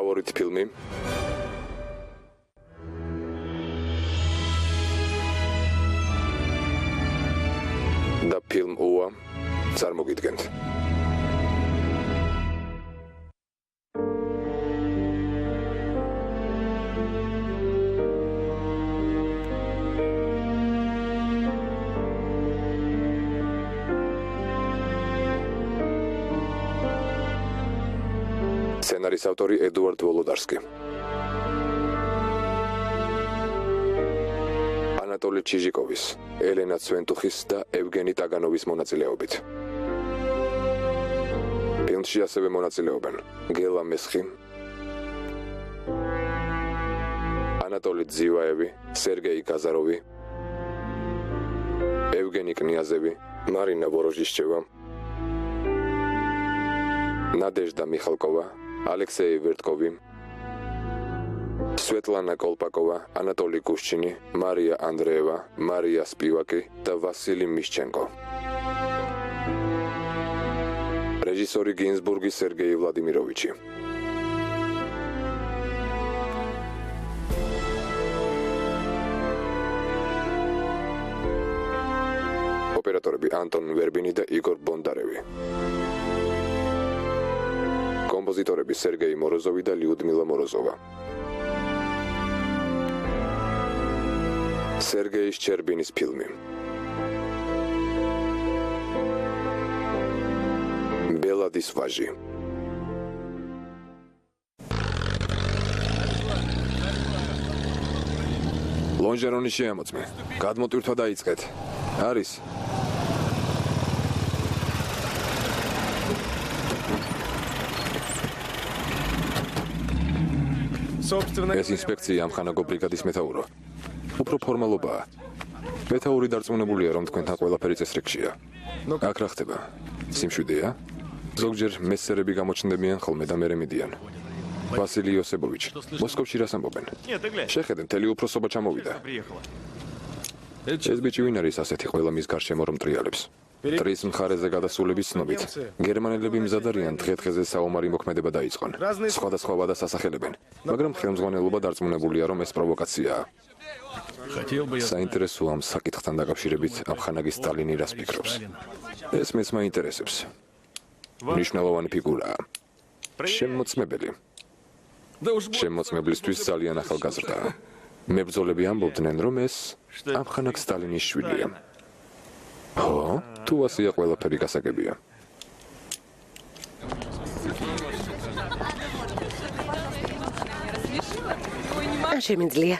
ფავორიტ ფილმი? და ფილმ უა წარმოგიდგენთ. სცენარის ავტორი ედუარდ ვოლოდარსკი. ანატოლი ჩიჟიკოვის, ელენა ცვენტუხის და ევგენი ტაგანოვის მონაწილეობით. ფილმში ასევე მონაწილეობენ გელა მესხი, ანატოლი ძივაევი, სერგეი გაზაროვი, ევგენი კნიაზევი, მარინა ვოროჟიშჩევა, ნადეჟდა მიხალკოვა, ალექსეი ვერტკოვი, სვეტლანა კოლპაკოვა, ანატოლი გუშჩინი, მარია ანდრეევა, მარია სპივაკი და ვასილი მიშჩენკო. რეჟისორი გინზბურგის სერგეი ვლადიმიროვიჩი. ოპერატორები ანტონ ვერბინი და იგორ ბონდარევი. კომპოზიტორები სერგეი მოროზოვი და ლიუდმილა მოროზოვა. სერგეი შჩერბინის ფილმი. ბელადის ვაჟი. ლონჟერონი შეამოწმე. გადმოტვირთვა დაიწყეთ. არის. ეს ინსპექცია ამხანაგო ბრიგადის მეთაურო. უფრო ფორმალობაა. მეთაური დარწმუნებულია, რომ თქვენთან ყველაფერი წესრიგშია. აქ რა ხდება? სიმშვიდეა? ზოგჯერ მესერები გამოჩნდებიან ხოლმე და მერე მიდიან. ვასილი იოსებოვიჩ, მოსკოვში რას ამბობენ? შეხედე, მთელი უფროსობა ჩამოვიდა. ეს ბიჭი ვინ არის ასეთი ყველა მის გარშემო რომ ტრიალებს? ტრის მხარეზე გადასულების ცნობით, გერმანელები მზად არიან დღე-დღეზე საომარი მოქმედება დაიწყონ. სხვადასხვა ვადას ასახელებენ, მაგრამ ხელმძღვანელობა დარწმუნებულია, რომ ეს პროვოკაციაა. საინტერესოა ამ საკითხთან დაკავშირებით ამხანაგის სტალინი რას ფიქრობს. ეს მეც მაინტერესებს. მნიშვნელოვანი ფიგურაა. შემოწმებელი. შემოწმებლისთვის ძალიან ახალგაზრდაა. მებრძოლები ამბობდნენ, რომ ეს ამხანაგ სტალინის შვილია. ო, თუ ასეა ყველაფერი გასაგებია. შემიძლია.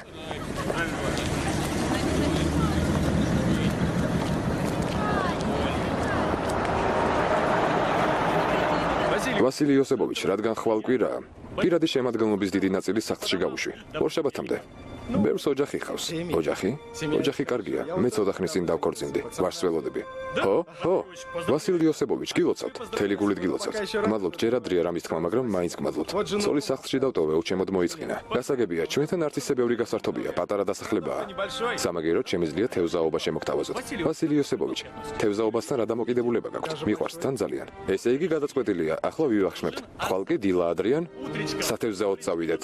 ვასილი იოსებოვიჩ, რადგან ხვალკვირაა, პირადი შემადგენლობის დიდი ნაწილი სახლში გავუშვი. ორშაბათამდე. ბევრს ოჯახი ხავს. ოჯახი? ოჯახი კარგია. მეც ოთახნის წინ დავქორწინდი. ვარს ველოდები. ხო, ვასილი იოსებოვიჩ, გილოცავთ. მთელი გულით გილოცავთ. გმადლობთ, ჯერ ადრეა რამის თქმა, მაგრამ მაინც გმადლობთ. ცოლის სახლში დავტოვე, უჩემოდ მოიწყინა. გასაგებია, ჩვენთან არც ისე ბევრი გასართობია, პატარა დასახლებაა. სამაგიეროდ შემიძლია თევზაობა შემოგთავაზოთ. ვასილი იოსებოვიჩ, თევზაობასთან რა დამოკიდებულება გაქვთ? მიყვარს თან ძალიან. ესე იგი გადაწყვეტილია, ახლა ვივახშმებთ. ხვალკი, დილა, ადრიან, სათევზაოდ წავიდეთ.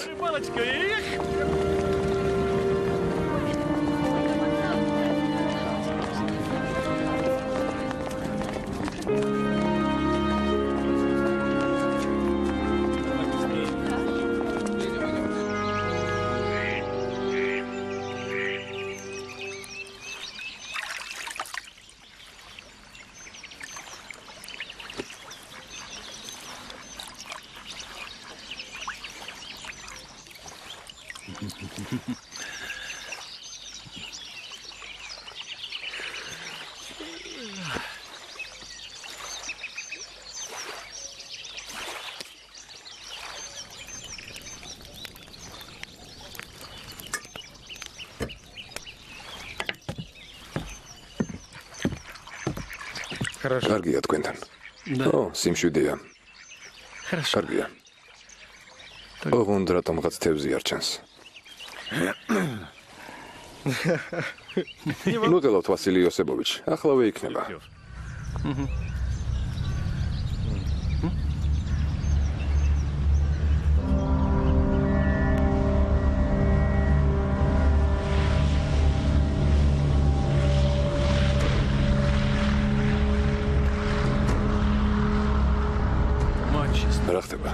კარგია თქვენთან. ო, სიმშვიდეა. კარგია. ოღონდ რატომღაც თევზი არ ჩანს. ნუ გელავთ ვასილი იოსებოვიჩ, ახლავე იქნება. რა ხდება?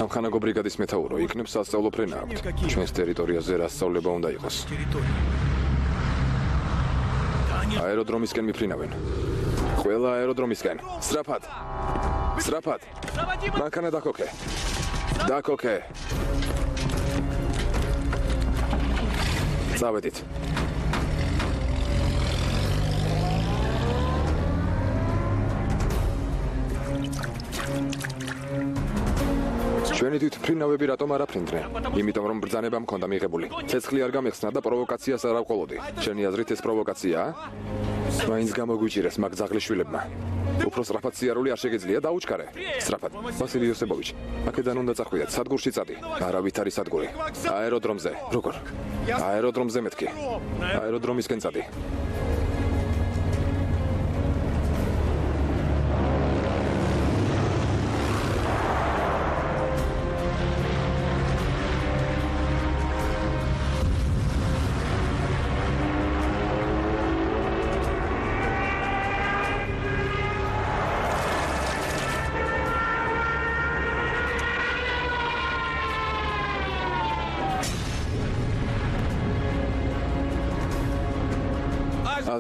ამხანაგო ბრიგადის მეთაურო იქნებ სასწავლო ფრენა აქვთ. ჩვენს ტერიტორიაზე რა სწავლება უნდა იყოს? აეროდრომისკენ მიფრინავენ. ყველა აეროდრომისკენ. სწრაფად. სწრაფად. მანქანა დაქოქე. დაქოქე. წავედით. ჩვენი თვითმფრინავები რატომ არ აფრინდნენ? იმიტომ რომ ბრძანება მქონდა მიღებული. ცეცხლი არ გამეხსნა და პროვოკაციას არ ავყოლოდი. შენი აზრით ეს პროვოკაციაა? მაინც გამოგვიჭირეს მაგ ძაღლიშვილებმა. უფრო სწრაფად სიარული არ შეგეძლია დაუჩქარე. სწრაფად. ვასილი იოსებოვიჩ, აქედან უნდა წახვიდეთ. სადგურში წადი. არავით არის სადგური. აეროდრომზე. როგორ? აეროდრომზე მეთქი. აეროდრომისკენ წადი.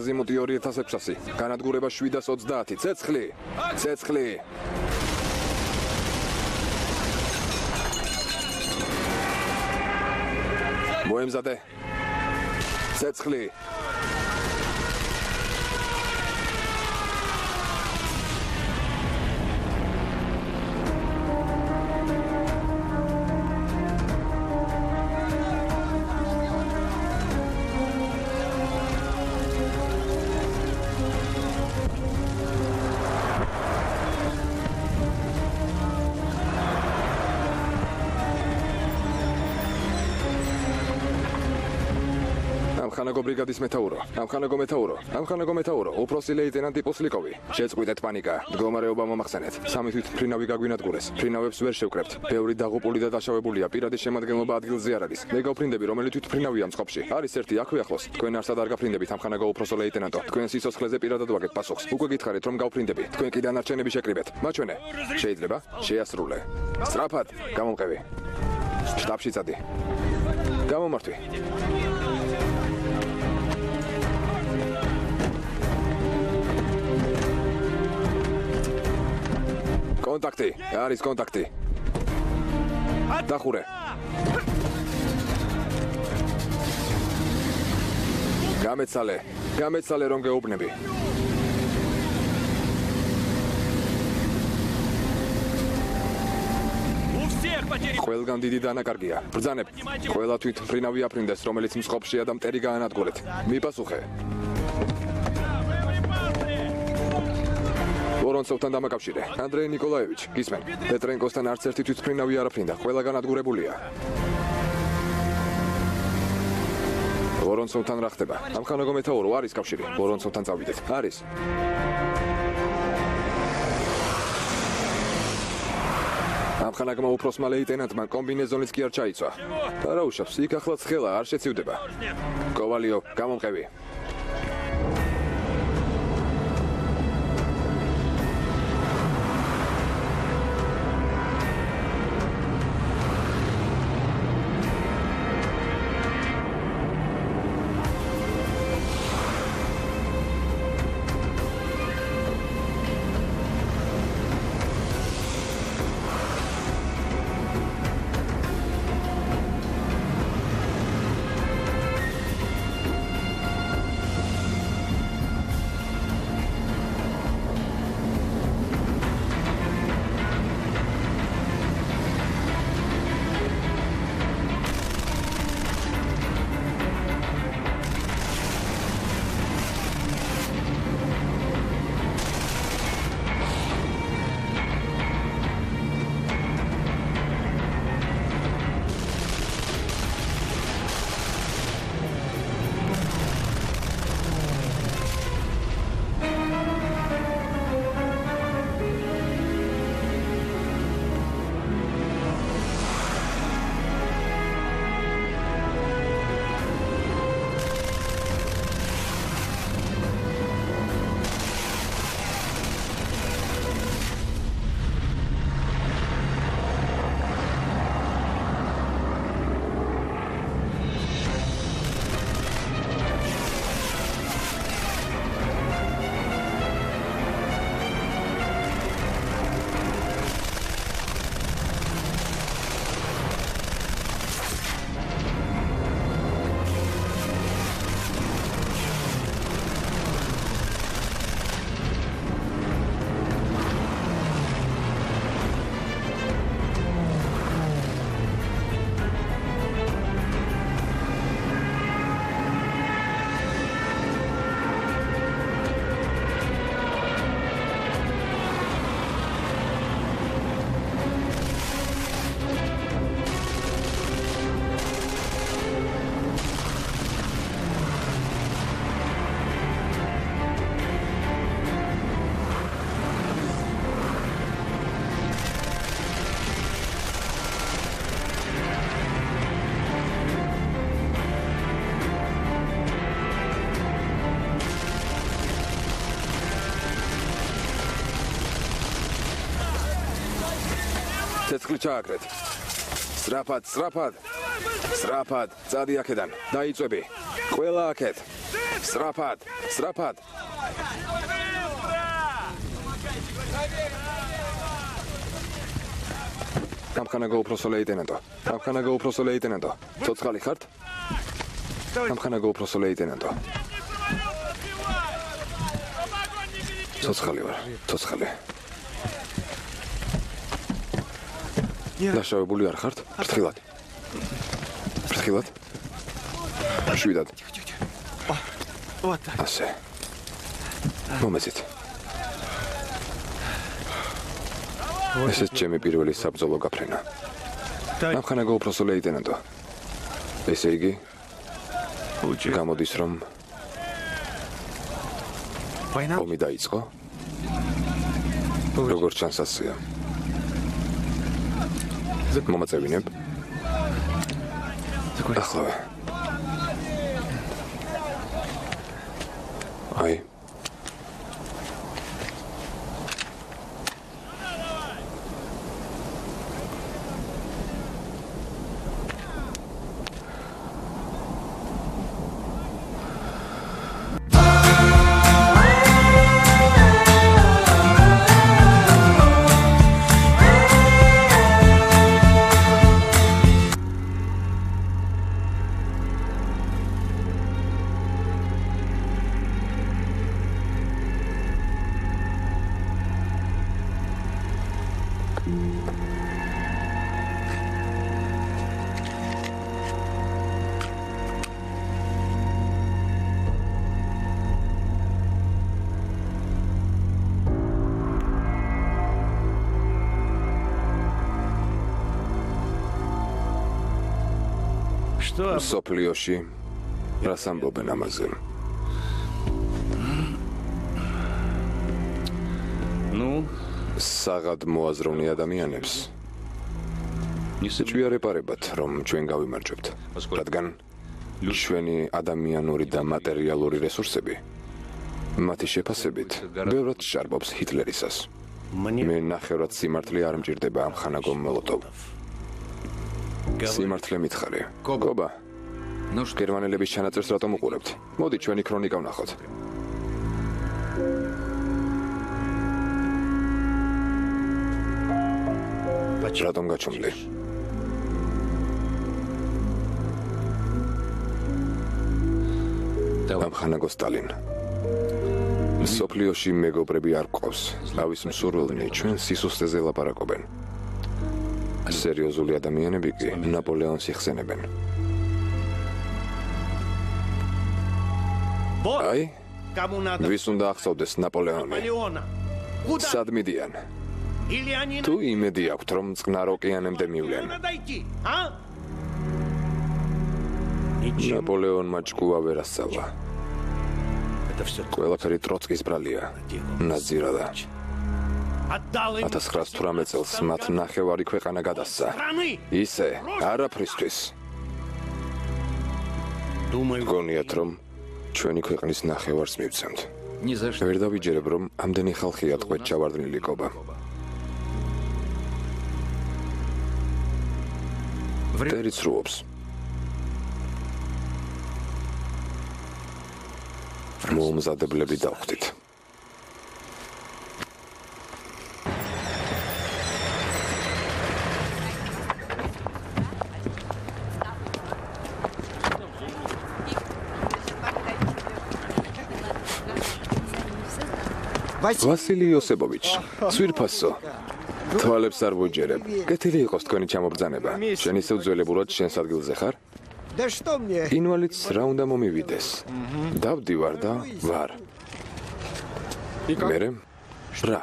აზიმუტი 2600, განადგურება 730, ცეცხლი, ცეცხლი. მოემზადე. ცეცხლი. ამხანაგო ბრიგადის მეთაურო, ამხანაგო მეთაურო, უფროსი ლეიტენანტი პოსლიკოვი. შეწყვიტეთ პანიკა, მდგომარეობა მომახსენეთ. სამი თვითმფრინავი გაგვინადგურეს. ფრინავებს ვერ შევკრებთ. ბევრი დაღუპული და დაშავებულია, პირადი შემადგენლობა ადგილზე არ არის. მე გავფრინდები, რომელი თვითმფრინავია მწყობში. არის ერთი აქვე ახლოს. თქვენ არსად არ გაფრინდებით ამხანაგო უფროსო ლეიტენანტო. თქვენ სიცოცხლეზე პირადად ვაგეთ პასუხს. უკვე გითხარით რომ გავფრინდები. თქვენ კი დანარჩენები შეკრიბეთ. მაჩვენე. შეიძლება? შეასრულე. სწრაფად, გამომყევი. შტაბში წადი. გამომართვი. კონტაქტი, არის კონტაქტი. დახურე. გამეცალე რომ გეუბნები. ყველგან დიდი დანაკარგია. ბრძანებ. ყველა თვითმფრინავი აფრინდეს, რომელიც მსხობშია და მტერი გაანადგურეთ. მიპასუხე. ვორონცოვთან დამაკავშირე. ანდრეი ნიკოლაევიჩ, გისმენ. პეტრენკოსთან არც ერთი თვითმფრინავი არ აფრინდა, ყველა განადგურებულია. ვორონცოვთან რა ხდება? ამხანაგო მეთაურო არის კავშირი. ვორონცოვთან წავიდეთ. არის. ამხანაგმა უფროსმა ლეიტენანტმა კომბინეზონიც კი არ ჩაიცვა. არაუშავს, იქ ახლა ცხელა არ შეცივდება. კოვალიო, გამომყევი. ცეცხლი ჩააკრეთ. სწრაფად, წადი აქედან. დაიწვევი. ყველა აქეთ. სწრაფად. ამხანა გაუპროსო ლეიტენანტო. ცოცხალი ხართ? ამხანა გაუპროსო ლეიტენანტო. ცოცხალი ვარ. დაშავებული არ ხართ? ფრთხილად. შვიდად. ასე. მომეცით. ესეც ჩემი პირველი საბრძოლო გაფრენა. ამხანა გაუპროსო ლეიტენანტო. ესე იგი, გამოდის რომ ომი დაიწყო? როგორც ჩანს ასეა. მომაწევინებ? ახლავე. აი. სოფლიოში რას ამბობენ ამაზე? საღად მოაზროვნე ადამიანებს ჭვიარეპარებათ, რომ ჩვენ გავიმარჯვებთ, რადგან ჩვენი ადამიანური და მატერიალური რესურსები მათი შეფასებით ბევრად შარბობს ჰიტლერისას. მე ნახევრად სიმართლე არ მჭირდება ამ ხანაგო მოლოტოვ. სიმართლე მითხარი. გობა, გერმანელების ჩანაწერს რატომ უყურებთ? მოდი ჩვენი ქრონიკა ვნახოთ. რატომ გაჩვენდი? ამხანაგო სტალინ. სოფლიოში მეგობრები არ გყავს. ავის მსურველნი ჩვენ სისუსტეზე ლაპარაკობენ. სერიოზული ადამიანები კი ნაპოლეონს იხსენებენ. აი, ვის უნდა ახსოვდეს ნაპოლეონი? სად მიდიან? თუ იმედი აქვთ, რომ წყნარ ოკეანემდე მივლენ. ნაპოლეონმა ჭკუა ვერ ასწავლა. ყველაფერი ტროცკის ბრალია, ნაზირადა. 1918 წელს მათ ნახევარი ქვეყანა გადასცა. ისე, არაფრისთვის. გონიათ, რომ ჩვენი ქვეყნის ნახევარს მივცემთ. ვერ დავიჯერებ, რომ ამდენი ხალხია ტყვედ ჩავარდნილი კობა. ვტერი ცრუობს. მომზადებლები დავხვდით. ვასილი იოსებოვიჩ, სვირფასო. თვალებს არ ვუჯერებ. კეთილი იყოს თქვენი ჩამობრძანება. შენ ისევ ძველებურად შენს ადგილზე ხარ? ინვალიდს რა უნდა მომივიდეს? დავდივარ და ვარ. მერე? რა?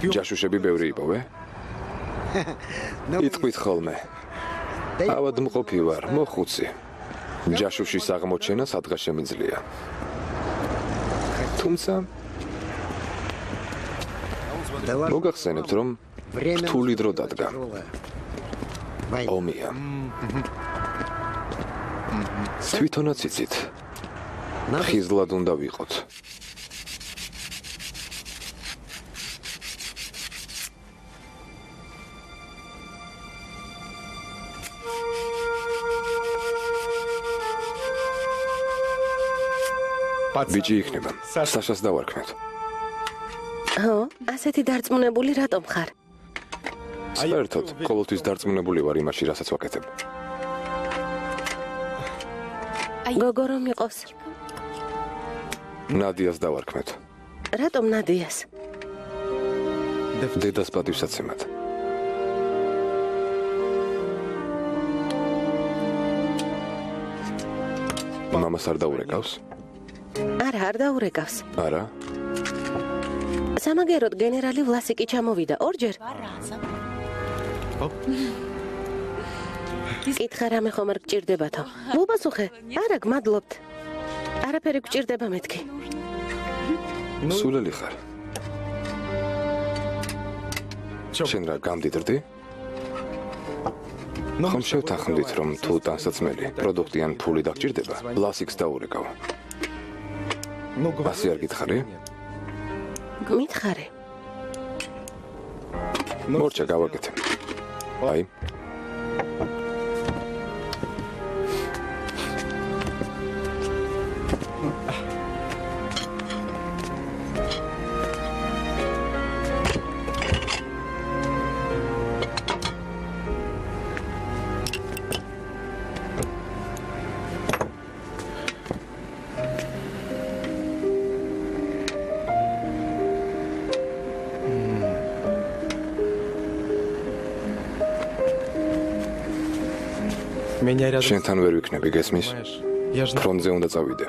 ჯაშუშები ბევრი იპოვე? იტყვით ხოლმე. ავადმყოფი ვარ, მოხუცი. ჯაშუშის აღმოჩენა სადღაც შემიძლია. თუმცა მოგახსენებთ, რომ რთული დრო დადგა. ომია. თვითონაც იცით. ხიზლად უნდა ვიყოთ. ბიჭი იქნება. საშას დავარქმევთ. ხო, ასეთი დარწმუნებული რატომ ხარ? საერთოდ, ყოველთვის დარწმუნებული ვარ იმაში, რასაც ვაკეთებ. გოგო რომ იყოს. ნადიას დავარქმევთ. რატომ ნადიას? დედას პატივსაცემად. მამას არ დაურეკავს? არა, არ დაურეკავს. არა? სამაგეროდ გენერალი ვლასიკი ჩამოვიდა ორჯერ. კითხა რამე ხომ არ გჭირდებათო? მოპასუხე. არა, გმადლობთ. არაფერი გჭირდება მეთქი. სულელი ხარ. შენ რა გამდიდრდი? ხომ შევთანხმდით, რომ თუ ტანსაცმელი, პროდუქტი ან ფული დაგჭირდება, ვლასიკს დაურეკავ. ასე არ გითხარი? მითხარი. მორჩა გავაკეთე. აი. შენთან ვერ ვიქნები, გესმის? ფრონტზე უნდა წავიდე.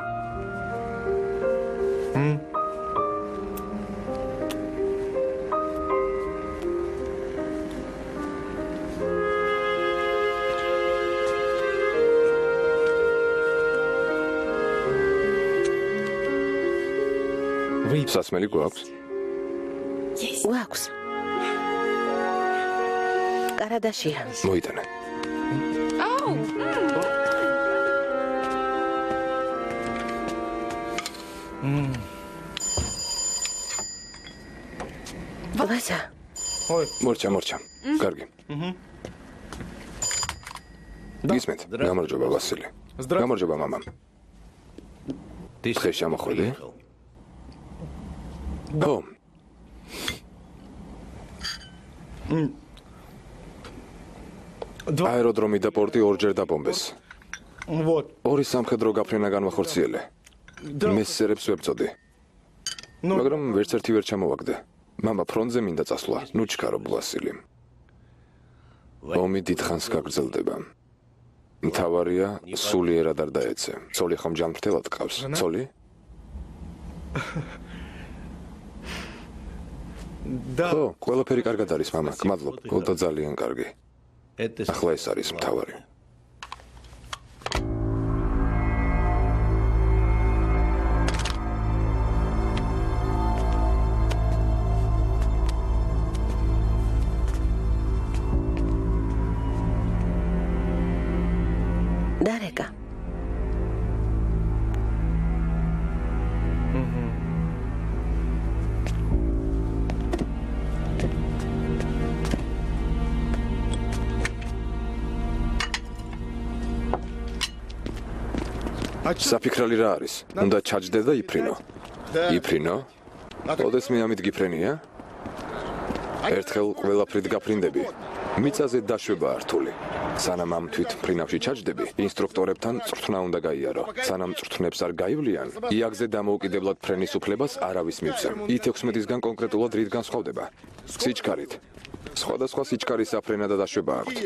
სასმელი გვაქვს? გვაქვს. კარადაშია. მოიტანე. ვასა. მორჩა. კარგი. გისმენთ? გამარჯობა, ვასილი. გამარჯობა, მამამ. დღეს შემოხვედი? ხო. აეროდრომი და პორტი ორჯერ დაბომბეს. ორი სამხედრო გაფრენა განვახორციელე. მესერებს ვებწოდი. მაგრამ ვერც ერთი ვერ ჩამოვაგდე. მამა ფრონტზე მინდა წასვლა. ნუ ჩქარო, ვასილი. ომი დიდხანს გაგრძელდება. მთავარია სულიერად არ დაეცე. ცოლი ხომ ჯანმრთელად ყავს? ცოლი? ხო, ყველაფერი კარგად არის, მამა. გმადლობ, გულდა ძალიან კარგი. ახლა ეს არის მთავარი. დარეკა. საფიქრალი რა არის? უნდა ჩაჯდე და იფრინო. იფრინო? ოდეს მე ამით გიფრენია? ერთხელ ყველაფრით გაფრინდები. მიწაზე დაშვება რთული. სანამ ამ თვით ფრინავში ჩაჯდები, ინსტრუქტორებთან წვრთნა უნდა გაიარო. სანამ წვრთნებს არ გაივლიან, იაგზე დამოუკიდებლად ფრენის უფლებას არავის მივცემ. I-16-ისგან კონკრეტულად რით განსხვავდება? სიჩქარით. სხვადასხვა სიჩქარის საფრენა და დაშვება აქვთ.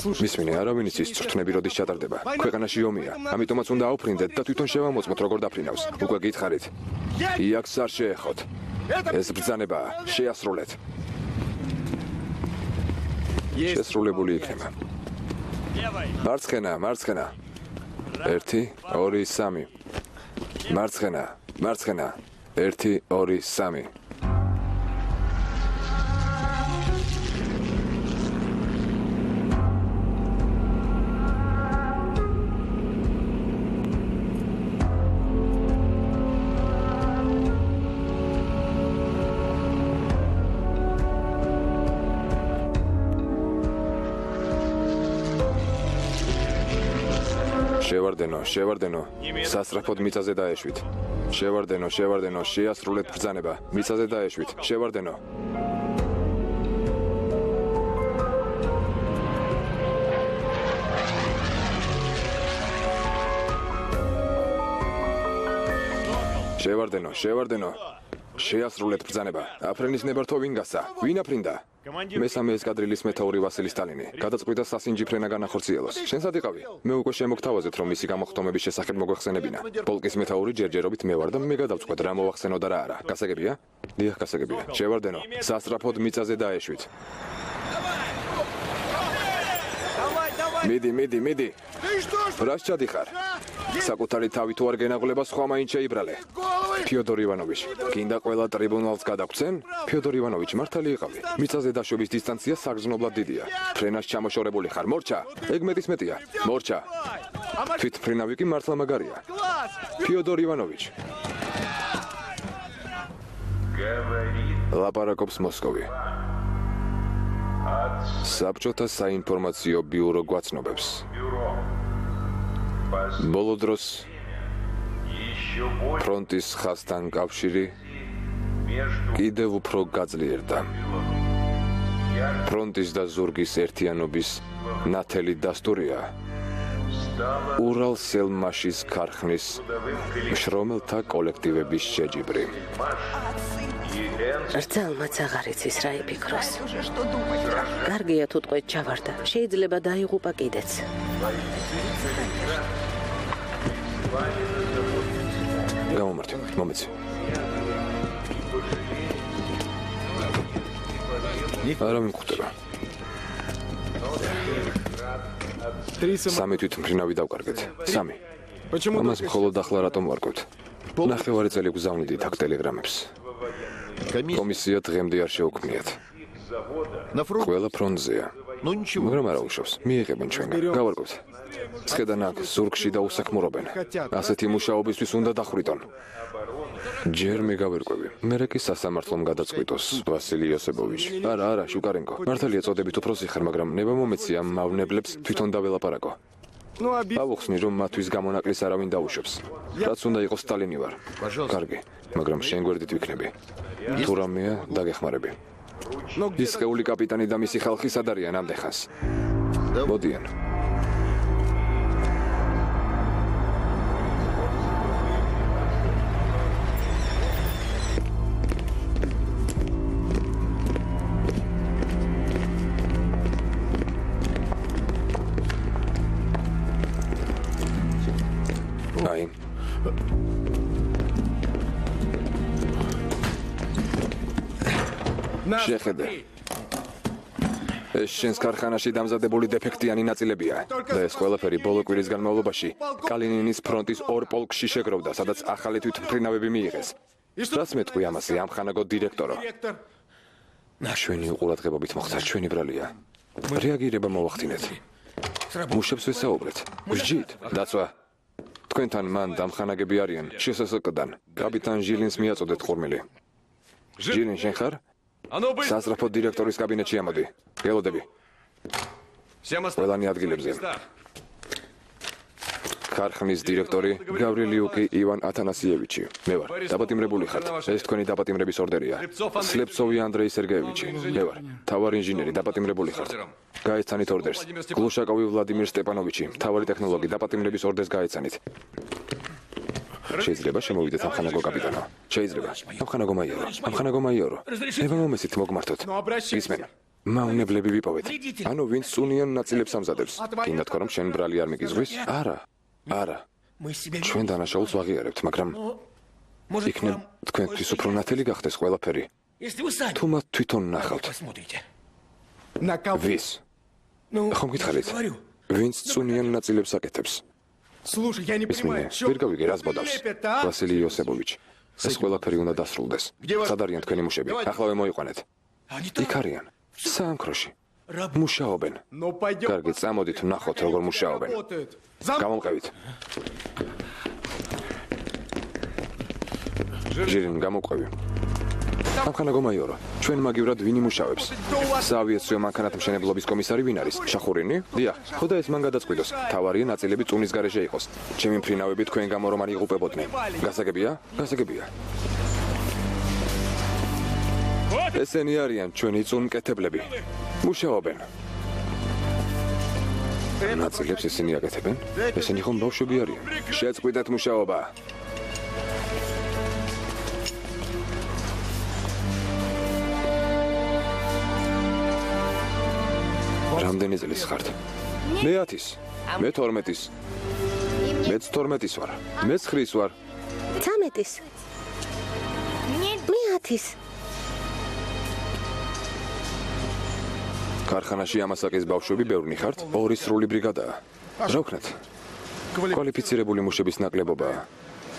მისმინე, არავინ იცის წვრთნები როდის ჩატარდება. ქვეყანაში ომია, ამიტომაც უნდა აუფრინდეთ და თვითონ შევამოწმოთ როგორ დაფრინავს. უკვე გითხარით. იაგს არ შეეხოთ. ეს ბრძანებაა, შეასრულეთ. შესრულებული იქნება. მარცხენა. 1 2 3. მარცხენა. 1 2 3. შევარდენო. სასწრაფოდ მიწაზე დაეშვით. შევარდენო, შეასრულეთ ბრძანება. მიწაზე დაეშვით. შევარდენო. შევარდენო. შეასრულეთ ბრძანება. აფრენის ნებართვა ვინ გასცა? ვინ აფრინდა? მესამე ესკადრილის მეთაური ვასილი სტალინი. გადაწყვიტა სასინჯი ფრენა განახორციელოს. შენსაც იყავი? მე უკვე შემოგთავაზეთ, რომ მისი გამოხდომების შესახებ მოგვეხსენებინა. პოლკის მეთაური ჯერჯერობით მე ვარ და მე გადავწყვეტ რა მოვახსენო და რა არა. გასაგებია? დიახ, გასაგებია. შევარდენო. სასწრაფოდ მიწაზე დაეშვით. მიდი. რა შეჭადიხარ? საკუთარი თავი თუ არ გენაღლება, სხვა მაინც შეიბრალე. ფიოდორ ივანოვიჩი, გინდა ყველა ტრიბუნალს გადაგცენ? ფიოდორ ივანოვიჩი, მართალი იყავი. მიწაზე დაშვების დისტანცია საგრძნობლად დიდია. ფრენას ჩამოშორებული ხარ, მორჩა. ეგ მეტია. მორჩა. თვით ფრენავი კი მართლა მაგარია. ფიოდორ ივანოვიჩი. ლაპარაკობს მოსკოვი. საბჭოთა საინფორმაციო ბიურო გვაცნობებს. ბოლო დროს ფრონტის ხაზთან კავშირი კიდევ უფრო გაძლიერდა. ფრონტის და ზურგის ერთიანობის ნათელი დასტურია ურალსელმაშის ქარხნის მშრომელთა კოლექტივების შეჯიბრი. რძალმაც აღარ იცის რა იფიქროს. კარგია თუ ტყვედ ჩავარდა. შეიძლება დაიღუპა კიდეც. გამომართი, მომეცი. არა მიმხვდება. სამი თვითმფრინავი დავკარგეთ. სამი. ამას მხოლოდ ახლა რატომ ვარკვევთ? ნახევარი წელი გვგზავნიდით აქ ტელეგრამებს. კომისია დღემდე არ შეუქმნიათ. ყველა ფრონტზეა. მაგრამ არა უშავს. მიიღებენ ჩვენ. გავარკვევთ. სხედან აქ ზურგში და უსაქმურობენ. ასეთი მუშაობისთვის უნდა დახრიტონ. ჯერ მე გავერკვევი. მერე კი სასამართლომ გადაწყვიტოს ვასილი იოსებოვიჩი. არა, შუკარენკო. მართალია წოდებით უფროსი ხარ, მაგრამ ნება მომეცი ამ მავნებლებს თვითონ დაველაპარაკო. ავუხსნი, რომ მათთვის გამონაკლის არავინ დაუშვებს. რაც უნდა იყოს სტალინი ვარ. კარგი, მაგრამ შენ გვერდით ვიქნები. თუ რამეა, დაგეხმარები. ისხეული კაპიტანი და მისი ხალხი სად არიან ამდენ? მოდიან. აი. შეხედე. ეს შენს ქარხანაში დამზადებული დეფექტიანი ნაწილებია და ეს ყველაფერი ბოლო კვირის განმავლობაში კალინინის ფრონტის ორ პოლკში შეგროვდა, სადაც ახალი თვითმფრინავები მიიღეს. რას მეტყვი ამაზე, ამხანაგო დირექტორო? ჩვენი უყურადღებობით მოხდა, ჩვენი ბრალია. რეაგირება მოვახდინეთ. მუშებს ვესაუბრეთ. ვსჯით, დაცვა. თქვენთან მან დამხანაგები არიან შსსკ-დან. კაპიტან ჟილინს მიაწოდეთ ყურმილი. ჟილინ შენ ხარ? სასწრაფო დირექტორის კაბინეტში ამოდი. გელოდები. ყველანი ადგილებზე. ქარხნის დირექტორი გავრილიუკი ივან ათანასიევიჩი. მე ვარ. დაპატიმრებული ხართ. ეს თქვენი დაპატიმრების ორდერია. სლეპცოვი ანდრეი სერგეევიჩი. მე ვარ. მთავარი ინჟინერი, დაპატიმრებული ხართ. გაეცანით ორდერს. გლუშაკოვი ვლადიმირ სტეპანოვიჩი, მთავარი ტექნოლოგი, დაპატიმრების ორდერს გაეცანით. შეიძლება შემოვიდეთ ამხანაგო კაპიტანო. შეიძლება. ამხანაგო მაიორო. ნება მომესით მოგმართოთ. ისმენ. მავნებლები ვიპოვეთ. ანუ ვინც წუნიან ნაწილებს ამზადებს. გინდა თქვა რომ შენ ბრალი არ მიგიზღვის? არა. ჩვენ დანაშაულს ვაღიარებთ, მაგრამ იქნებ თქვენთვის უფრო ნათელი გახდეს ყველაფერი. თუ მათ თვითონ ნახავთ. ვის? ხომ გითხარით? ვინც წუნიან ნაწილებს აკეთებს? ისმინე, ვერ გავიგე რას ბოდავს. ვასილი იოსებოვიჩი. ეს ყველაფერი უნდა დასრულდეს. სად არიან თქვენი მუშები? ახლავე მოიყვანეთ. იქ არიან. საანქროში. მუშაობენ. კარგი, წამოდით ვნახოთ როგორ მუშაობენ. გამომყევით. ჟილინ, გამოყვევი. ამხანაგო მაიორო, ჩვენ მაგივრად ვინ იმუშავებს? საავიაციო მანქანათმშენებლობის კომისარი ვინ არის? შახურინი? დიახ, ხოდა ეს მან გადაწყვიტოს. თავარია ნაწილები წუნის გარეშე იყოს. ჩემი მფრინავები თქვენ გამო რომ არ იღუპებოდნენ. გასაგებია? გასაგებია. ესენი არიან ჩვენი წუნმკეთებლები. მუშაობენ. ნაწილებს ისინი აკეთებენ? ესენი ხომ ბავშვები არიან? შეწყვიტეთ მუშაობა. რამდენი წლის ხართ? მე 10-ის, მე 12-ის, მეც 12-ის ვარ, მე 9-ის ვარ. 13-ის. მე 10-ის. ქარხანაში ამასაკის ბავშვები ბევრნი ხართ? 2 სრული ბრიგადაა. რა ვქნათ? კვალიფიცირებული მუშების ნაკლებობაა.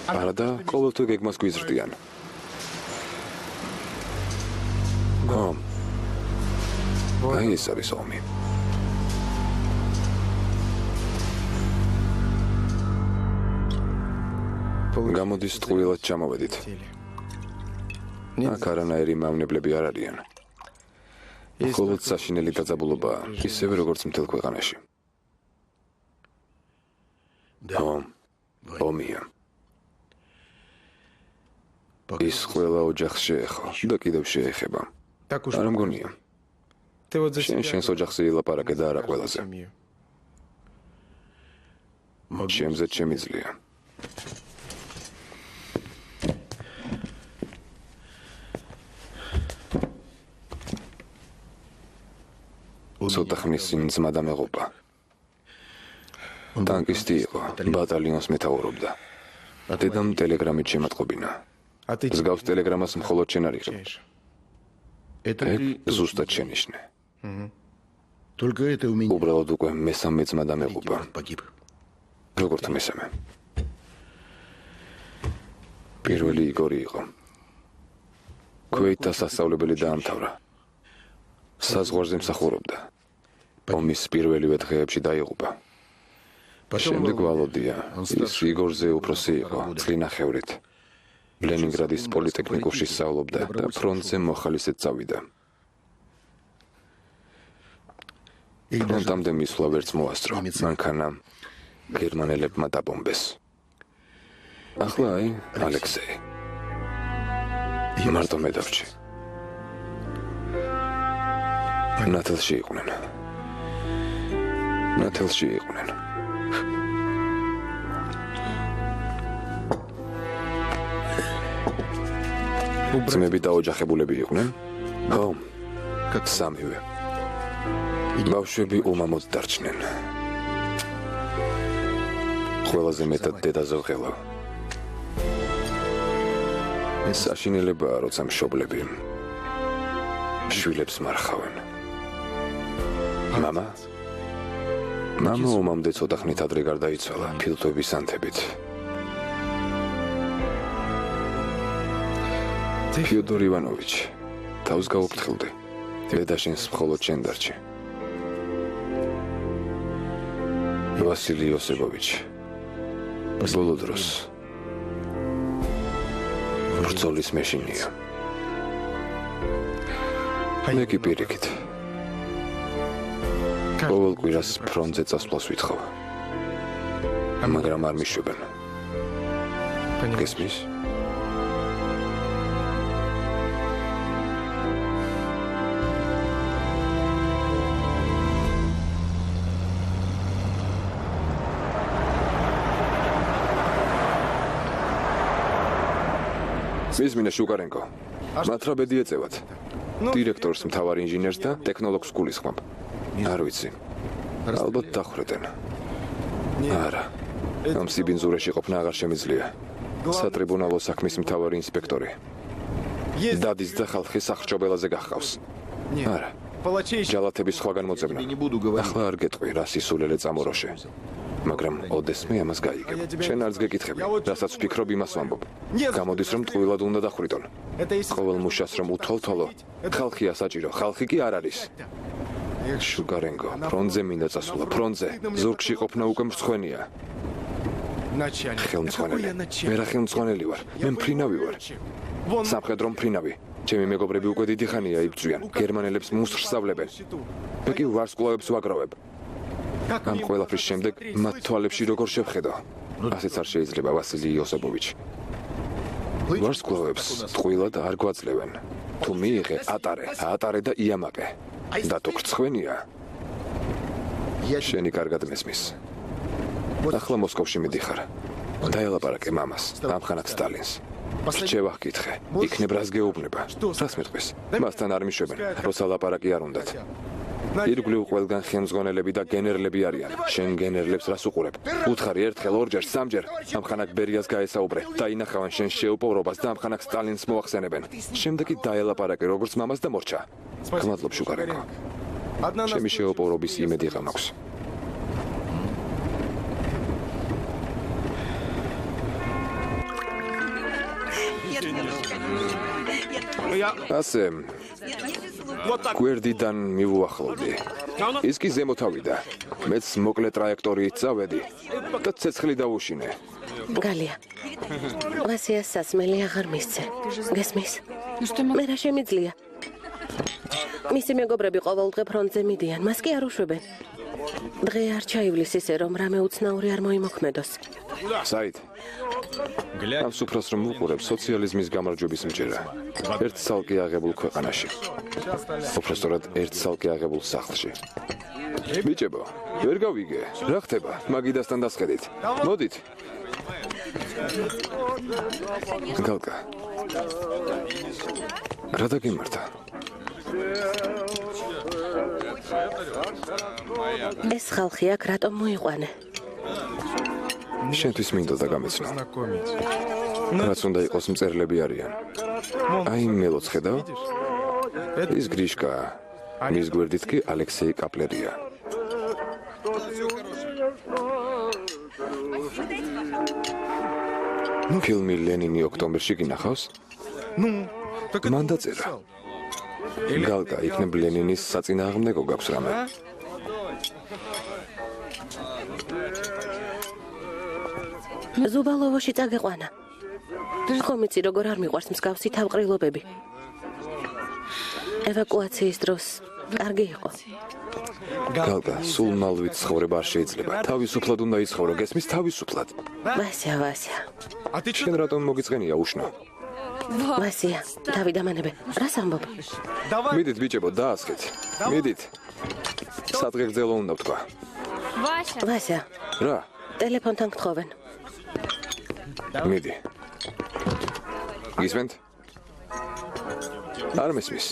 არა და ყოველთვის გეგმას გვიზრდიან. აი ეს არის ომი. გამოდის ტყუილად ჩამოვედით. აქ არანაირი მავნებლები არ არიან. მხოლოდ საშინელი დაძაბულობაა, ისევე როგორც მთელ ქვეყანაში. ომია. ის ყველა ოჯახს შეეხო და კიდევ შეეხება. არ მგონია. შენს ოჯახზე ილაპარაკე და არა ყველაზე. ჩემზე შემიძლია. ცოტა ხნის წინ ძმა და მეღობა. ტანკისტი იყო, ბატალიონს მეთაურობდა. დედამ ტელეგრამით შემატყობინა. მსგავს ტელეგრამას მხოლოდ შენ არ იღებ. ეგ ზუსტად შენიშნე. უბრალოდ უკვე მესამე ძმა და მეღობა. როგორც მესამე. პირველი იგორი იყო. ქვეითთა სასწავლებელი დაამთავრა. საზღვარზე მსახურობდა. ომის პირველივე დღეებში დაიღუპა. შემდეგ ვალოდია, ის იგორზე უფროსი იყო, წლინახევრით. ლენინგრადის პოლიტექნიკუმში სწავლობდა და ფრონტზე მოხალისედ წავიდა. ფრონტამდე მისვლა ვერც მოასწრო, მანქანა გერმანელებმა დაბომბეს. ახლა აი, ალექსეი. მარტო მე დავრჩი. ნათელში იყვნენ. ნათელში იყვნენ. ძმები და ოჯახებულები იყვნენ? ო, სამივე. ბავშვები უმამოდ დარჩნენ. ყველაზე მეტად დედაზე ვღელა. საშინელებაა, როცა მშობლები შვილებს მარხავენ. მამა? მამა ომამდე ცოტა ხნით ადრე გარდაიცვალა ფილტვების ანთებით. ფიოდორ ივანოვიჩი, თავს გაუფრთხილდი. დედა შენს მხოლოდ შენ დარჩი. ვასილი იოსებოვიჩი, ბოლო დროს ბრძოლის მეშინია. მე კი პირიქით. ყოველ კვირას ფრონტზე წასვლას ვითხოვ. მაგრამ არ მიშვებენ. გესმის? მიზმინე შუკარენკო. მატრაბედი ეწევათ. დირექტორს, მთავარ ინჟინერს და ტექნოლოგს გულისხმობ. არ ვიცი. ალბათ დახვრეტენ. არა. ამ სიბინძურეში ყოფნა აღარ შემიძლია. სატრიბუნალო საქმის მთავარი ინსპექტორი. დადის და ხალხის აღჭობელაზე გახყავს. არა. ჯალათების სხვაგან მოძებნა. ახლა არ გეტყვი, რა სისულელე წამოროშე. მაგრამ ოდესმე ამას გაიგებ. შენ არც გეკითხები, რასაც ვფიქრობ, იმას ვამბობ. გამოდის, რომ ტყუილად უნდა დახვრიტონ. ყოველ მუშას რომ უთვალთვალო, ხალხია საჭირო, ხალხი კი არ არის. შუკარენკო, ფრონტზე მინდა წასვლა, ფრონტზე. ზურგში ყოფნა უკვე მრცხვენია. ხელმძღვანელი. მე რა ხელმძღვანელი ვარ? მე მფრინავი ვარ. სამხედრო მფრინავი. ჩემი მეგობრები უკვე დიდი ხანია იბრძვიან, გერმანელებს მუსრს სწავლებენ. მე კი ვარსკვლავებს ვაგროვებ. ამ ყველაფრის შემდეგ მათ თვალებში როგორ შევხედო? ასეც არ შეიძლება, ვასილი იოსებოვიჩ. ვარსკვლავებს ტყუილად არ გვაძლევენ. თუ მიიღე, ატარე და იამაყე. და თუ გრცხვენია, შენი კარგად მესმის. ახლა მოსკოვში მიდიხარ. დაელაპარაკე მამას, ამხანად სტალინს. რჩევა გკითხე, იქნებ რას გეუბნება? რას მეტყვის? მასთან არ მიშვებენ, როცა ლაპარაკი არ უნდათ. ირგვლივ ყველგან ხელმძღვანელები და გენერლები არიან. შენ გენერლებს რას უყურებ? უთხარი ერთხელ, ორჯერ, სამჯერ. ამხანակ ბერიას გაესაუბრე. დაინახავენ შენ შეუპოვრობას და ამხანակ სტალინს მოახსენებენ. შემდეგ კი დაელაპარაკე როგორც მამას და მორჩა. გმადლობ შუკარენკო. ჩემი შეუპოვრობის იმედი მაქვს. ასე გვერდიდან მივუახლოვდი. ის კი ზემოთ ავიდა. მეც მოკლე ტრაექტორიით წავედი და ცეცხლი დავუშინე. გალია, ვასიას სასმელი აღარ მისცე. გესმის? მე რა შემიძლია? მისი მეგობრები ყოველდღე ფრონტზე მიდიან, მას კი არ უშვებენ. დღე არ ჩაივლის ისე, რომ რამე უცნაური არ მოიმოქმედოს. საით, ამ სუფრას რომ ვუყურებ, სოციალიზმის გამარჯვების მჯერა. ერთ ცალკე აღებულ ქვეყანაში. უბრალოდ ერთ ცალკე აღებულ სახლში. ბიჭებო, ვერ გავიგე. რა ხდება? მაგიდასთან დასხედით. მოდით. გალკა. რა დაგემართა? ეს ხალხი აქ რატომ მოიყვანე? შენთვის მინდოდა გამეცნო. რაც უნდა იყოს მწერლები არიან. აი მელოცხედავ? ის გრიშკა. მის გვერდით კი ალექსეი კაპლერია. ფილმი ლენინი ოქტომბერში გინახავს? მან დაწერა. გალკა, იქნებ ლენინის საწინააღმდეგო გაქვს რამე? ზუბალოვოში წაგეყვანა. ხომ იცი როგორ არ მიყვარს მსგავსი თავყრილობები? ევაკუაციის დროს კარგი იყო. გალკა, სულ მალვით ცხოვრება არ შეიძლება. თავისუფლად უნდა იცხოვრო, გესმის? თავისუფლად. ვასია. შენ რატომ მოგიწყენია უშნო? ვასია, დავით ამანებე, რას ამბობ? მიდით ბიჭებო, დაასხეთ. მიდით. სადღე გრძელო უნდა ვთქვა. ვასია. რა? ტელეფონთან გთხოვენ. მიდი. გისმენთ? არ მესმის.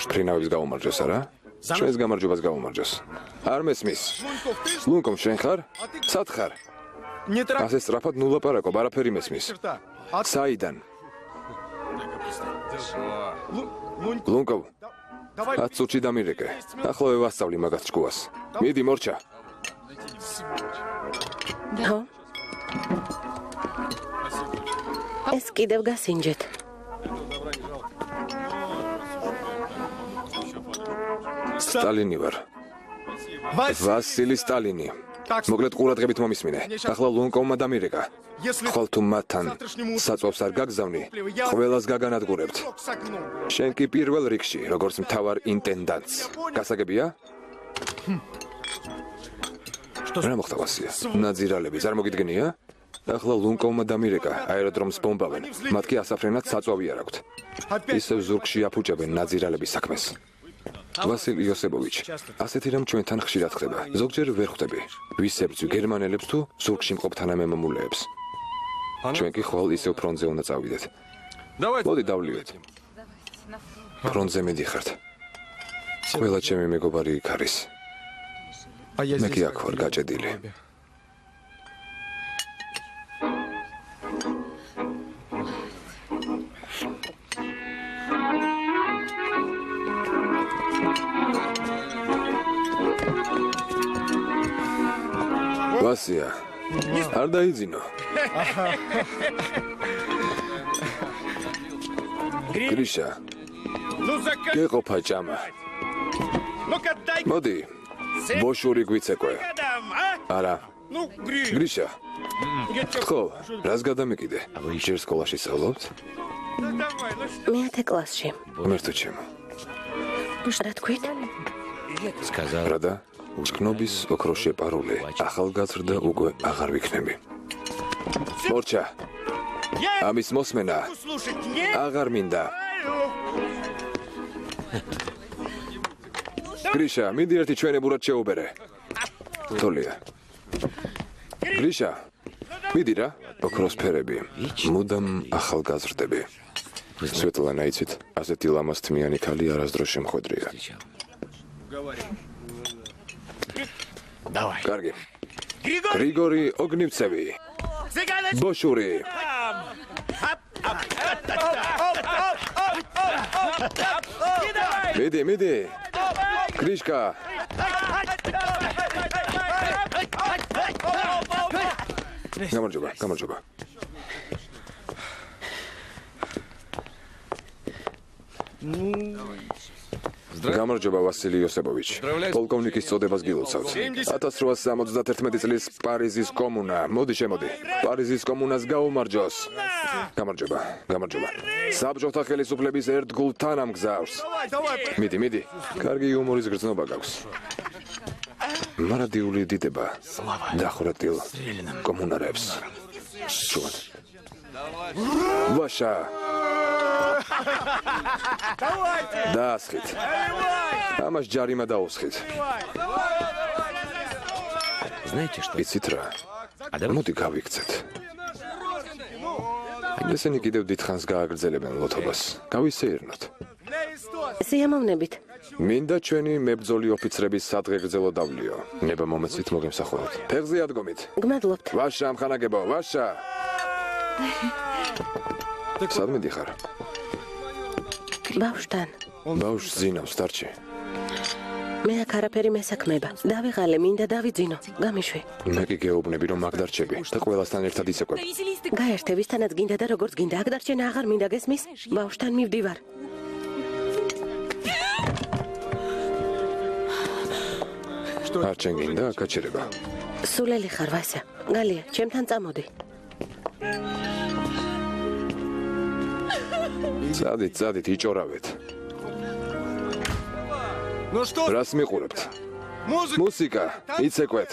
ფრინავებს გაუმარჯოს, არა? ჩვენს გამარჯვებას გაუმარჯოს. არ მესმის. ლუნკომ შენ ხარ? სად ხარ? ასე სწრაფად ნუ ლაპარაკობ, არაფერი მესმის. საიდან? ლუნკო, 10 წუთში დამირეკე. ახლავე ვასწავლი მაგას ჭკუას. მიდი, მორჩა. ხო? ეს კიდევ გასინჯეთ. სტალინი ვარ. ვასილი სტალინი. მოკლედ ყურადღებით მომისმინე. ახლა ლუნკოვმა დამირეკა. ხვალ თუ მათთან საწვავს არ გაგზავნი, ყველას გაგანადგურებთ. შენ კი პირველ რიგში, როგორც მთავარ ინტენდანტს. გასაგებია? რა მოხდა ვასია? ნაძირალები წარმოგიდგენია? ახლა ლუნკოვმა დამირეკა, აეროდრომს ბომბავენ. მათ კი ასაფრენად საწვავი არ აქვთ. ისევ ზურგში აფუჭებენ ნაძირალების საქმეს. ვასილი იოსებოვიჩ, ასეთი რამ ჩვენთან ხშირად ხდება. ზოგჯერ ვერ ხვდები. ვის ებრძვი, გერმანელებს თუ ზურგში მყოფ თანამემამულეებს. ჩვენ კი ხვალ ისევ ფრონტზე უნდა წავიდეთ. მოდი დავლივეთ. ფრონტზე მიდიხართ. ყველა ჩემი მეგობარი იქ არის. მე კი აქ ვარ გაჭედილი. ვასია, არ დაიძინო. გრიშა, გეყოფა ჭამა. მოდი, ბოშური გვიცეკვე. არა. გრიშა, ხო, რას გადამეკიდე? ჯერ სკოლაში სწავლობთ? მეათე კლასში. მერტო ჩემო. რა თქვით? რადა? უცნობის ოქროს შეპარული. ახალგაზრდა უკვე აღარ ვიქნები. მორჩა. ამის მოსმენა აღარ მინდა. გრიშა, მინდი ერთი ჩვენებურად შეუბერე. თოლია. გრიშა, მიდი რა, ოქროს ფერები. მუდამ ახალგაზრდები. სვეტლანა იცით, ასეთი ლამაზთმიანი ქალი არასდროს შემხვედრია. კარგი. გრიგორი ოგნივცევი. ბოშური. მიდი. გრიშკა. გამარჯობა. გამარჯობა ვასილი იოსებოვიჩი. პოლკოვნიკის წოდებას გილოცავთ. 1871 წლის პარიზის კომუნა. მოდი შემოდი. პარიზის კომუნას გაუმარჯოს. გამარჯობა. საბჭოთა ხელისუფლების ერთგულ თანამგზავრს. მიდი. კარგი იუმორის გრძნობა გაქვს. მარადიული დიდება დახურეტილ კომუნარებს. ჩუმად. ვაშა. დაასხით. ამას ჯარიმა დაუსხით. იცით რა? მოდი გავიქცეთ. ესენი კიდევ დიდხანს გააგრძელებენ ლოთობას. გავისეირნოთ. სიამოვნებით. მინდა ჩვენი მებრძოლი ოფიცრების სადღეგრძელო დავლიო. ნება მომეცით მოგემსახუროთ. ფეხზე ადგომით. გმადლობთ. ვაშა ამხანაგებო, ვაშა. სად მიდიხარ? ბავშვთან. ბავშვს ძინავს დარჩი. მე აქ არაფერი მესაქმება. დავიღალე, მინდა დავიძინო. გამიშვი. მე კი გეუბნები რომ აქ დარჩები და ყველასთან ერთად ისეკვებ. გაერთე, ვისთანაც გინდა და როგორც გინდა. აქ დარჩენა აღარ მინდა, გესმის? ბავშვთან მივდივარ. არ ჩენ გინდა გაჩერება. სულელი ხარ, ვასა. გალია, ჩემთან წამოდი. წადით, იჭორავეთ. რას მიყურებთ? მუსიკა, იცეკვეთ.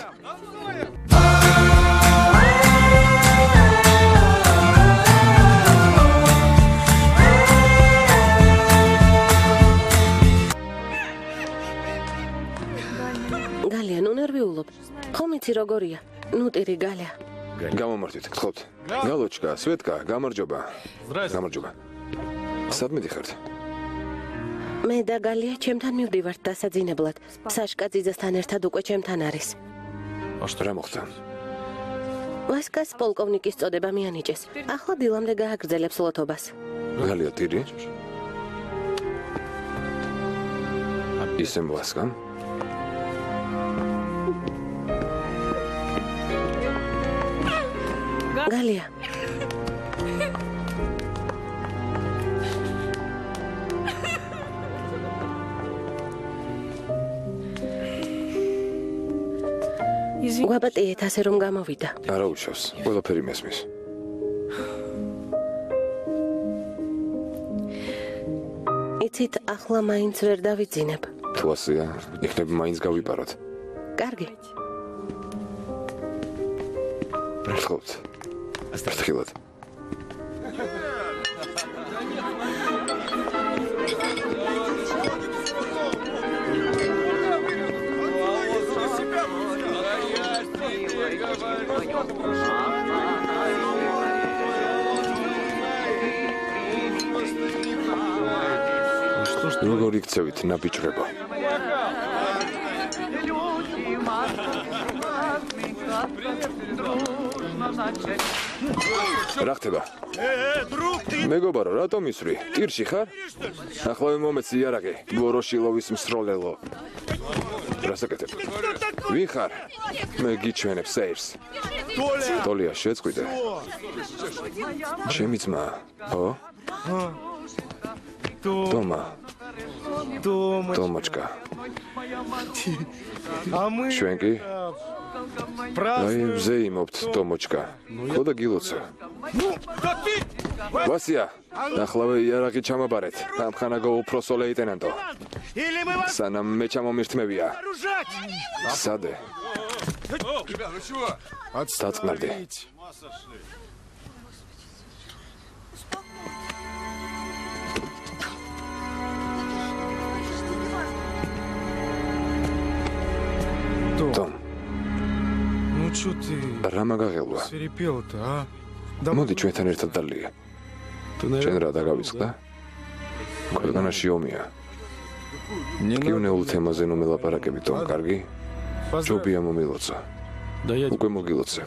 გალია, ნუ ნერვიულობ. ხომ იცი როგორია? ნუ ტირი გალია. გამომართვით, გთხოვთ. გალოჩკა, სვეტკა, გამარჯობა. სად მიდიხართ? მე და გალია ჩემთან მივდივართ დასაძინებლად. საშკა ძიძასთან ერთად უკვე ჩემთან არის. რა მოხდა? ვასკას პოლკოვნიკის წოდება მიანიჭეს. ახლა დილამდე გააგრძელებს ლოთობას. გალია ტირი? ისე ვასკა? გალია. გვაპატიეთ ასე რომ გამოვიდა. არა უშავს, ყველაფერი მესმის. იცით, ახლა მაინც ვერ დავიძინებ. თუ ასეა, იქნებ მაინც გავიპაროთ. კარგი. გთხოვთ. ერთხილად. როგორ იქცევით ნაბიჯღება? რა ხდება? მეგობარო, რატომ ისვრი? ტირში ხარ? ახლავე მომეცი იარაღი, გოროშილოვის მსროლელო. რასაკეთებ? ვინ ხარ? მე გიჩვენებ სეირს. ტოლია, შეწყვიტე. ჩემი ძმა, ო? ტომოჩკა. ჩვენ კი? აი, ვზეიმობთ ტომოჩკა. ხო და გილოცა. ვასია, ახლავე იარაღი ჩამაბარეთ. ამხანაგო უფროსო ლეიტენანტო. სანამ მე ჩამომირთმევია. სადე. დაწყნარდი. Том. Ну что ты? რა მაგაღელვა? Свирепел-то, а? მოდი ჩვენთან ერთად დალია. შენ რა დაგავიწყდა? ქვეყანაში ომია. კიუნეულ თემაზე ნუ მელაპარაკები, Том, კარგი? ჯობია მომილოცა. უკვე მოგილოცე.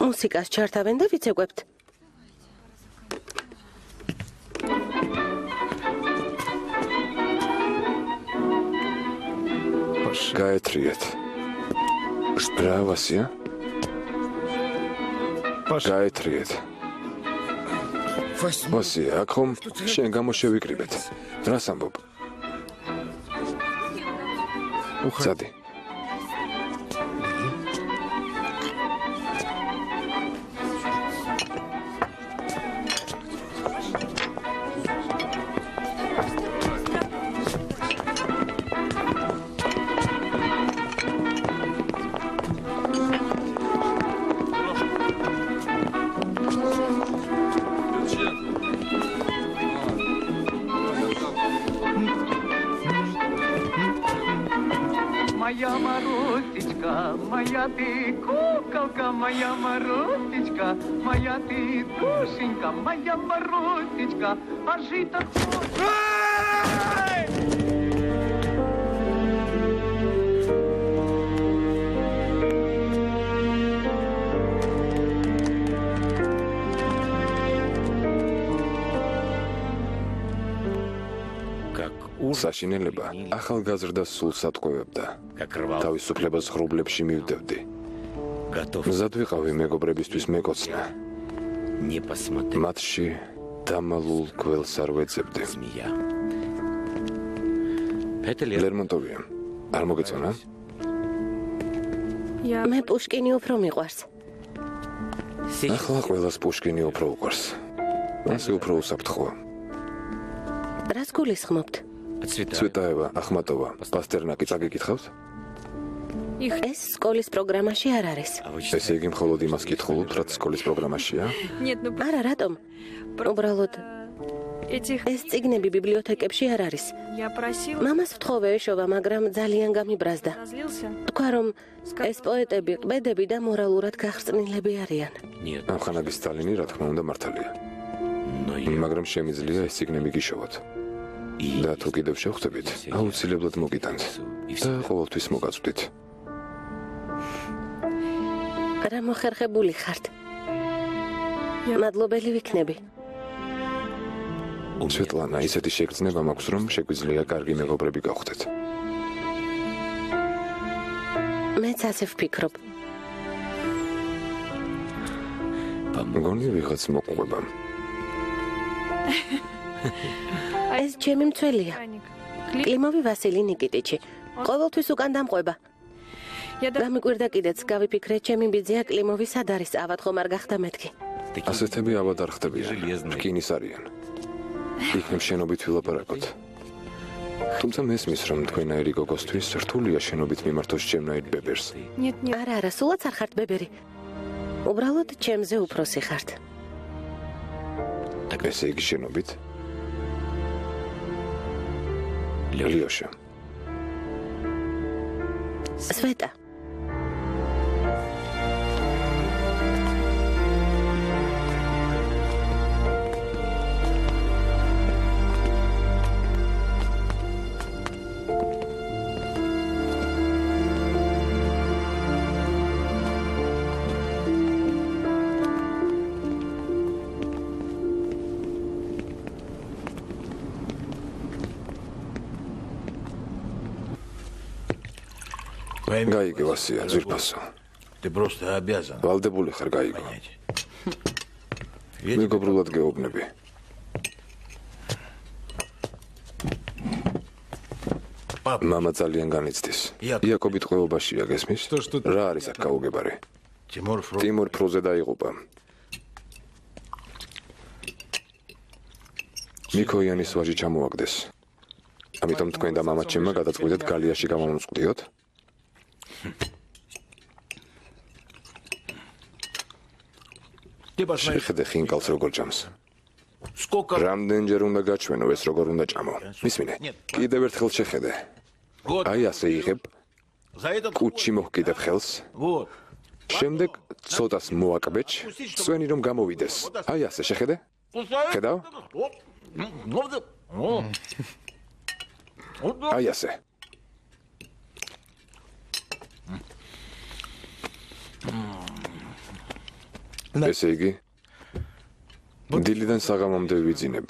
მუსიკას ჩართავენ და ვიცეკვებთ. გაეთრიეთ. რა ვასია? გაეთრიეთ. ვასია, აქ ხომ შენ გამოშევიკრიბეთ. რას ამბობ? უხადი. Моя морозечка, моя ты куколка, моя морозечка, моя ты душенька, моя морозечка, а жить-то საშინელება ახალგაზრდას სულს ატყვევებდა. თავისუფლებას ღრუბლებში მივდევდი. მზად ვიყავი მეგობრებისთვის მეკოცნა. მათში დამალულ გველს არ ვეძებდი. ლერმონტოვია, არ მოგეწონა? მე პუშკინი უფრო მიყვარს. ახლა ყველას პუშკინი უფრო უყვარს. ასე უფრო უსაფრთხოა. რას გულისხმობთ? ცვეტაევა, ახმატოვა, პასტერნაკი წაგიკითხავთ? ეს სკოლის პროგრამაში არ არის. ესე იგი მხოლოდ იმას კითხულობთ, რაც სკოლის პროგრამაშია? არა, რატომ? უბრალოდ ეს წიგნები ბიბლიოთეკებში არ არის. მამას ვთხოვე ეშოვა, მაგრამ ძალიან გამიბრაზდა. თქვა, რომ ეს პოეტები, ყბედები და მორალურად გახრწნილები არიან. ამხანაგის სტალინი, რა თქმა უნდა, მართალია. მაგრამ შემიძლია ეს წიგნები გიშოვოთ. და თუ კიდევ შევხვდებით, აუცილებლად მოგიტანთ და ყოველთვის მოგაწვდით. რა მოხერხებული ხართ? მადლობელი ვიქნები. სვეტლანა, ისეთი შეგრძნება მაქვს, რომ შეგვიძლია კარგი მეგობრები გავხდეთ. მეც ასე ვფიქრობ. მგონი ვიღაც მოყვება. ეს ჩემი მცველია. კლიმოვი ვასილი ნიკიტიჩი. ყოველთვის უკან დამყვება. გამიკვირდა კიდეც, გავიფიქრე, ჩემი ბიძია კლიმოვი სად არის, ავად ხომ არ გახდა მეთქი. ასეთები ავად არ ხდებიან, რკინის არიან. იქნებ შენობით ვილაპარაკოთ. თუმცა მესმის, რომ თქვენაირი გოგოსთვის რთულია შენობით მიმართოს ჩემნაირ ბებერს. არა, სულაც არ ხართ ბებერი. უბრალოდ ჩემზე უფროსი ხართ. ესე იგი შენობით? ლიოშა. სვეტა. გაიგე ვასია, ძვირფასო. Ты просто обязан. ვალდებული ხარ გაიგო. მეგობრულად გეუბნები. მამა ძალიან განიცდის. იაკობი ტყვეობაშია, გესმის? რა არის აქ გაუგებარი? ტიმურ ფროზე დაიღუპა. მიქოიანის ვაჟი ჩამოაგდეს. ამიტომ თქვენ და მამა ჩემმა გადაწყვიტეთ გალიაში გამომწყვდიოთ. შეხედე ხინკალს როგორ ჭამს. რამდენჯერ უნდა გაჩვენო ეს როგორ უნდა ჭამო. მისმინე. კიდევ ერთხელ შეხედე. აი ასე იღებ. კუჩი მოჰკიდებ ხელს. შემდეგ ცოტას მოაკბეჭ, წვენი რომ გამოვიდეს. აი ასე შეხედე. ხედავ? აი ასე. ესე იგი, დილიდან საღამომდე ვიძინებ.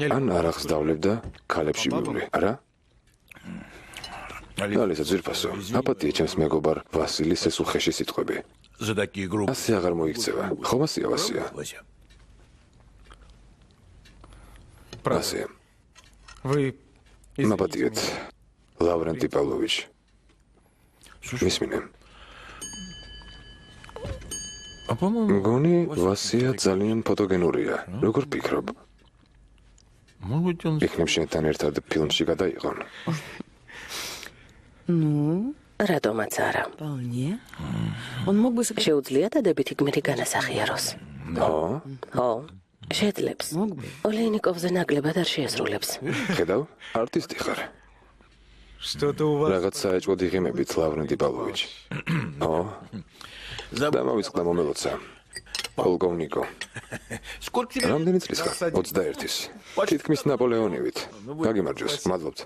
ან არახს დავლებ და ქალებში ვივლი, არა? ალისა ძირფასო, აპატია ჩემს მეგობარ ვასილის ეს უხეში სიტყვები. ასე აღარ მოიქცევა. ხომ ასია ვასია? ასე. მაპატიეთ, ლავრენტი პავლოვიჩ. მისმინე. მგონი ვასია ძალიან ფოტოგენურია. როგორ ფიქრობ? იქნებ შენთან ერთად ფილმში გადაიყონ. რატომაც არა. შეუძლია დადებითი გმირი განასახიეროს. ო, შეძლებს. ოლეინიკოვზე ნაკლებად არ შეესრულებს. ხედავ? არტისტი ხარ. რაღაც საეჭვოდ იღიმებით, ლავრენტი პავლოვიჩ. ო, დამავიწყდა მომელოცა. პოლკოვნიკო. რამდენი წლის ხარ? 21-ის. თითქმის ნაპოლეონივით. გაგიმარჯოს, მადლობთ.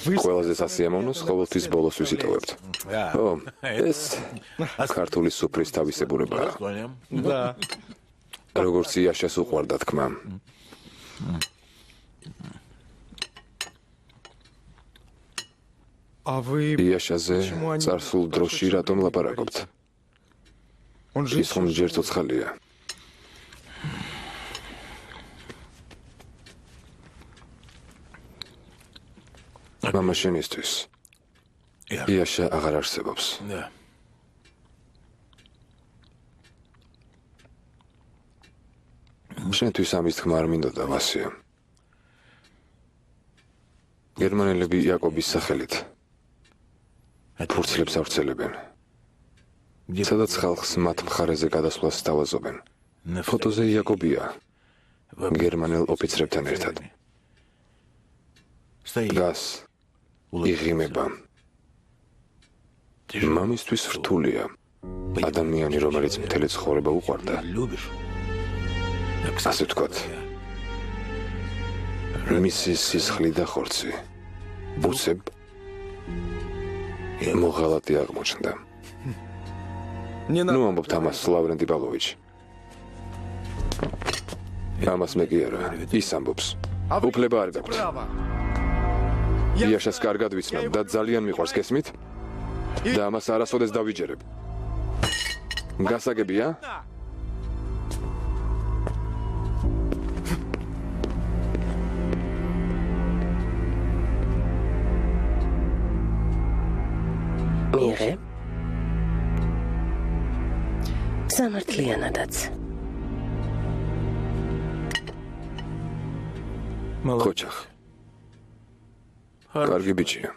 ყველაზე სასიამოვნოს ყოველთვის ბოლოს ვისიტოვებთ. ო, ეს ქართული სუფრის თავისებურებაა. როგორც იაშას უყვარდა თქმა. იაშაზე წარსულ დროში რატომ ლაპარაკობთ? ის ხომ ჯერ ცოცხალია. მამა შენისთვის. იაშა აღარ არსებობს. შენთვის ამის თქმა არ მინდოდა, ვასია. გერმანელები იაკობის სახელით ფურცლებს ავრცელებენ. სადაც ხალხს მათ მხარეზე გადასვლას სთავაზობენ. ფოტოზე იაკობია გერმანელ ოფიცრებთან ერთად. დგას, იღიმება. მამისთვის რთულია. ადამიანი, რომელიც მთელი ცხოვრება უყვარდა. ასე ვთქვათ. მისი სისხლი და ხორცი. უცებ მოღალატე აღმოჩნდა. ნუ ამბობთ ამას, ლავრენტი პავლოვიჩ. ამას მე კი არა, ის ამბობს. უფლება არ გაქვთ. იაშას კარგად ვიცნობ და ძალიან მიყვარს, გესმით? და ამას არასოდეს დავიჯერებ. გასაგებია? მიიღე. სამართლიანადაც. ხოჩახ. კარგი ბიჭია.